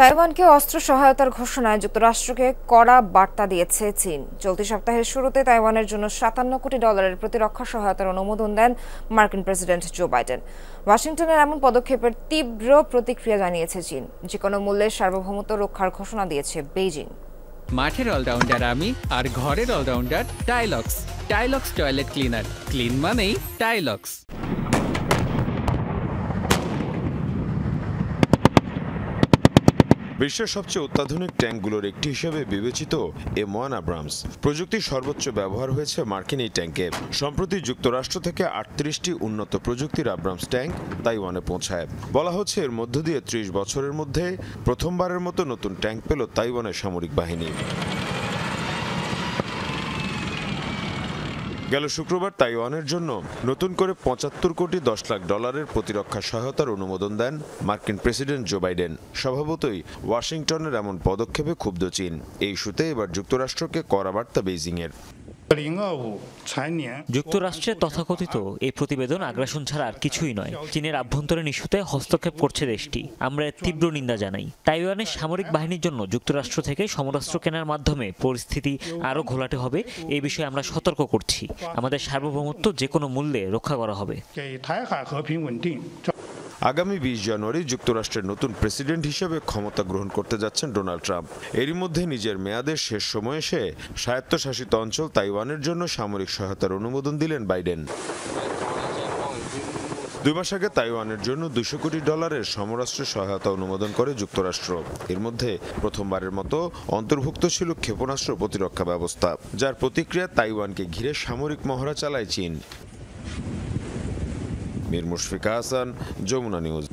তাইওয়ানকে অস্ত্র সহায়তার ঘোষণায় যুক্তরাষ্ট্রকে কড়া বার্তা দিয়েছে চীন। চলতি সপ্তাহের শুরুতে তাইওয়ানের জন্য $57 কোটি প্রতিরক্ষা সহায়তার অনুমোদন দেন মার্কিন প্রেসিডেন্ট জো বাইডেন। ওয়াশিংটনের এমন পদক্ষেপের তীব্র প্রতিক্রিয়া জানিয়েছে চীন। যে কোনো মূল্যে সার্বভৌমত্ব রক্ষার ঘোষণা দিয়েছে বেইজিং। মাঠের অলরাউন্ডার আমি, আর ঘরের all rounder Tylox. Tylox toilet cleaner, clean মানেই টাইলক্স। বিশ্বের সবচেয়ে অত্যাধুনিক ট্যাঙ্কগুলোর একটি হিসেবে বিবেচিত M1 আব্রামস প্রযুক্তির সর্বোচ্চ ব্যবহার হয়েছে মার্কিন এই ট্যাঙ্কে। সম্প্রতি যুক্তরাষ্ট্র থেকে 38টি উন্নত প্রযুক্তির আব্রামস ট্যাঙ্ক তাইওয়ানে পৌঁছায়। বলা হচ্ছে এর মধ্য দিয়ে 30 বছরের মধ্যে প্রথমবারের মতো নতুন ট্যাঙ্ক পেল তাইওয়ানের সামরিক বাহিনী। গেল শুক্রবার তাইওয়ানের জন্য নতুন করে $75 কোটি $10 লাখ প্রতিরক্ষা সহায়তার অনুমোদন দেন মার্কিন প্রেসিডেন্ট জো বাইডেন। স্বভাবতই ওয়াশিংটনের এমন পদক্ষেপে ক্ষুব্ধ চীন। এই ইস্যুতে এবার যুক্তরাষ্ট্রকে কড়া বার্তা বেইজিংয়ের। যুক্তরাষ্ট্রের তথাকথিত এই প্রতিবেদন আগ্রাসন ছাড়া আর কিছুই নয়। চীনের আভ্যন্তরীণ ইস্যুতে হস্তক্ষেপ করছে দেশটি। আমরা এর তীব্র নিন্দা জানাই। তাইওয়ানের সামরিক বাহিনীর জন্য যুক্তরাষ্ট্র থেকে সমরাস্ত্র কেনার মাধ্যমে পরিস্থিতি আরও ঘোলাটে হবে, এই বিষয়ে আমরা সতর্ক করছি। আমাদের সার্বভৌমত্ব যে কোনো মূল্যে রক্ষা করা হবে। আগামী 20 জানুয়ারি যুক্তরাষ্ট্রের নতুন প্রেসিডেন্ট হিসেবে ক্ষমতা গ্রহণ করতে যাচ্ছেন ডোনাল্ড ট্রাম্প। এরই মধ্যে নিজের মেয়াদের শেষ সময়ে এসে স্বায়ত্তশাসিত অঞ্চল তাইওয়ানের জন্য সামরিক সহায়তার অনুমোদন দিলেন বাইডেন। 2 মাস আগে তাইওয়ানের জন্য $200 কোটি সমরাস্ত্রের সহায়তা অনুমোদন করে যুক্তরাষ্ট্র। এর মধ্যে প্রথমবারের মতো অন্তর্ভুক্ত ছিল ক্ষেপণাস্ত্র প্রতিরক্ষা ব্যবস্থা, যার প্রতিক্রিয়া তাইওয়ানকে ঘিরে সামরিক মহড়া চালায় চীন। মীর মুশফিকা হাসান, যমুনা নিউজ।